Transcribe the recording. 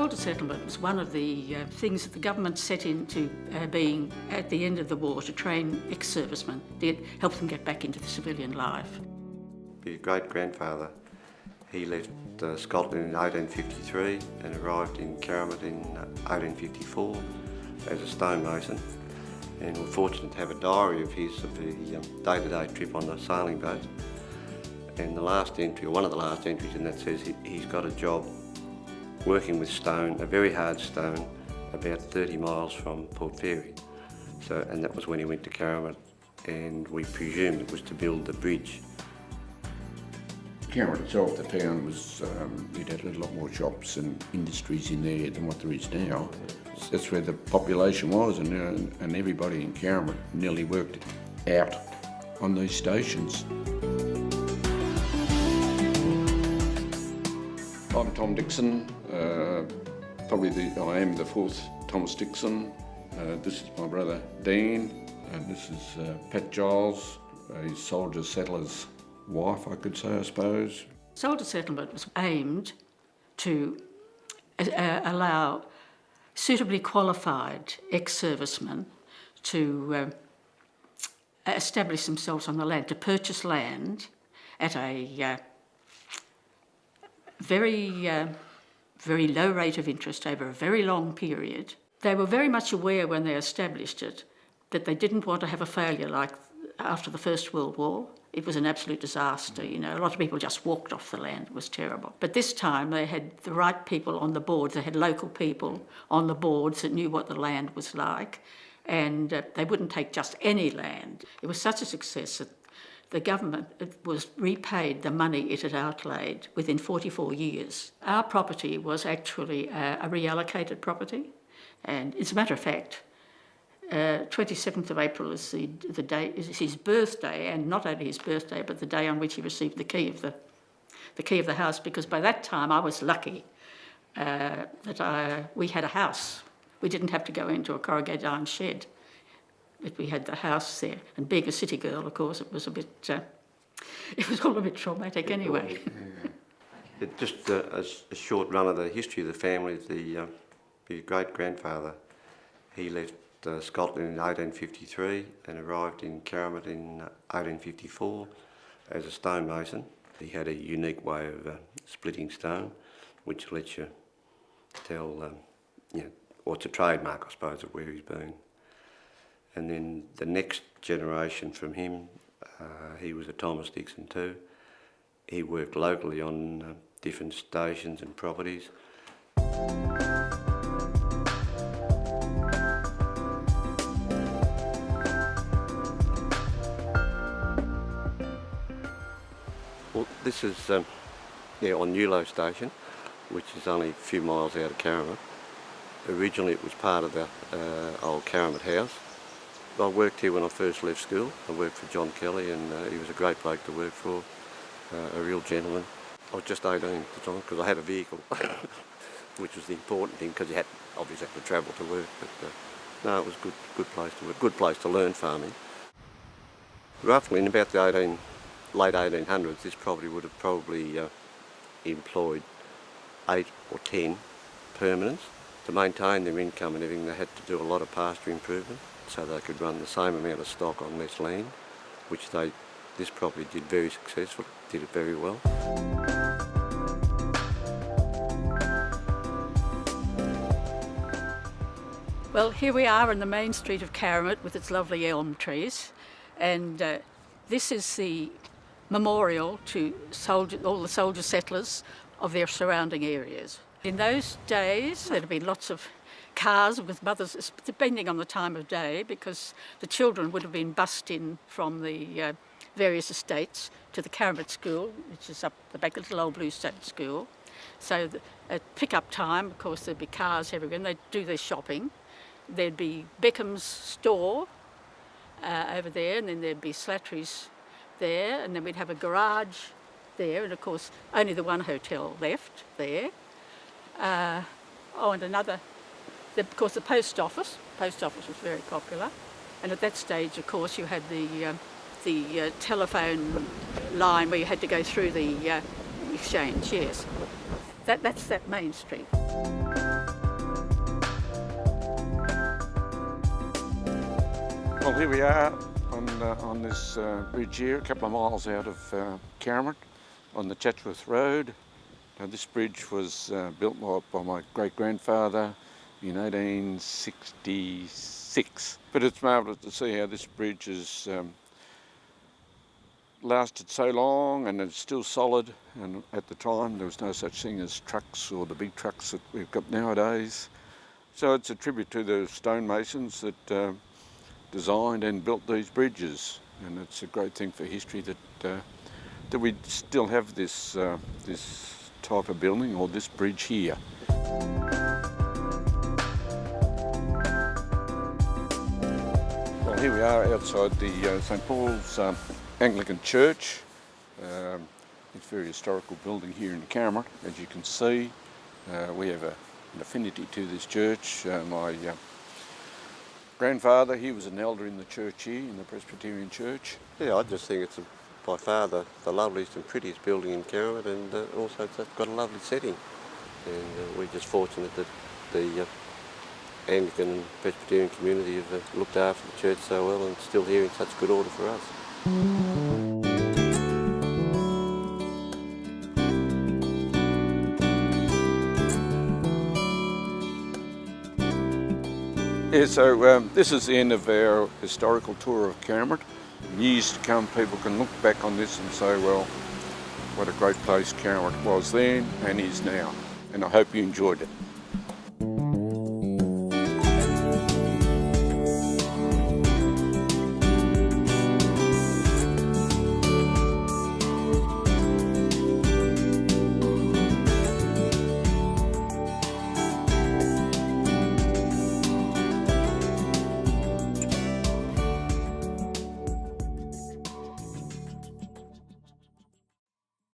soldier settlement was one of the things that the government set into being at the end of the war to train ex-servicemen, to help them get back into the civilian life. His great-grandfather, he left Scotland in 1853 and arrived in Caramut in 1854 as a stonemason, and we're fortunate to have a diary of his of the day-to-day trip on the sailing boat. And the last entry, or one of the last entries in that, says he's got a job working with stone, a very hard stone, about 30 miles from Port Fairy. So, and that was when he went to Caramut, and we presumed it was to build the bridge. Caramut itself, the town was, it had a lot more shops and industries in there than what there is now. That's where the population was, and everybody in Caramut nearly worked out on these stations. I'm Tom Dixon. I am the fourth Thomas Dixon. This is my brother Dan, and this is Pat Giles, a soldier settler's wife, I could say, I suppose. Soldier settlement was aimed to allow suitably qualified ex-servicemen to establish themselves on the land, to purchase land at a very low rate of interest over a very long period. They were very much aware when they established it that they didn't want to have a failure like after the First World War. It was an absolute disaster, you know. A lot of people just walked off the land. It was terrible. But this time they had the right people on the boards. They had local people on the boards that knew what the land was like, and they wouldn't take just any land. It was such a success that the government was repaid the money it had outlaid within 44 years. Our property was actually a reallocated property, and as a matter of fact, 27th of April is the day, is his birthday, and not only his birthday, but the day on which he received the key of the house, because by that time I was lucky that we had a house. We didn't have to go into a corrugated iron shed. But we had the house there, and being a city girl, of course, it was a bit, it was all a bit traumatic anyway. Just a short run of the history of the family. The great-grandfather, he left Scotland in 1853 and arrived in Caramut in 1854 as a stonemason. He had a unique way of splitting stone, which lets you tell, or it's a trademark, I suppose, of where he's been. And then the next generation from him, he was a Thomas Dixon too. He worked locally on different stations and properties. Well, this is on Newlow Station, which is only a few miles out of Caramut. Originally it was part of the old Caramut house. I worked here when I first left school. I worked for John Kelly, and he was a great bloke to work for, a real gentleman. I was just 18 at the time because I had a vehicle, which was the important thing, because you obviously had to travel to work. But no, it was a good place to work, good place to learn farming. Roughly in about the late 1800s, this property would have probably employed 8 or 10 permanents. To maintain their income and everything, they had to do a lot of pasture improvement, so they could run the same amount of stock on less land, which this property did very successfully, did it very well. Well, here we are in the main street of Caramut with its lovely elm trees, and this is the memorial to all the soldier settlers of their surrounding areas. In those days, there'd have been lots of cars with mothers, depending on the time of day, because the children would have been bussed in from the various estates to the Caramut School, which is up the back, the little old blue stone school. So at pick-up time, of course, there'd be cars everywhere, and they'd do their shopping. There'd be Beckham's store over there, and then there'd be Slattery's there, and then we'd have a garage there, and of course only the one hotel left there. And another, of course, the post office. Post office was very popular, and at that stage, of course, you had the telephone line where you had to go through the exchange. Yes, that's that main street. Well, here we are on this bridge here, a couple of miles out of Caramut on the Chatsworth Road. Now, this bridge was built by my great-grandfather in 1866. But it's marvellous to see how this bridge has lasted so long and it's still solid. And at the time there was no such thing as trucks or the big trucks that we've got nowadays. So it's a tribute to the stonemasons that designed and built these bridges, and it's a great thing for history that we still have this this type of building or this bridge here. Well, here we are outside the St Paul's Anglican Church. It's a very historical building here in Caramut, as you can see. We have an affinity to this church. My grandfather, he was an elder in the church here, in the Presbyterian Church. Yeah, I just think it's by far the loveliest and prettiest building in Caramut, and also it's got a lovely setting. And we're just fortunate that the Anglican and Presbyterian community have looked after the church so well and still here in such good order for us. Yeah, so this is the end of our historical tour of Caramut. In years to come, people can look back on this and say, well, what a great place Caramut was then and is now. And I hope you enjoyed it.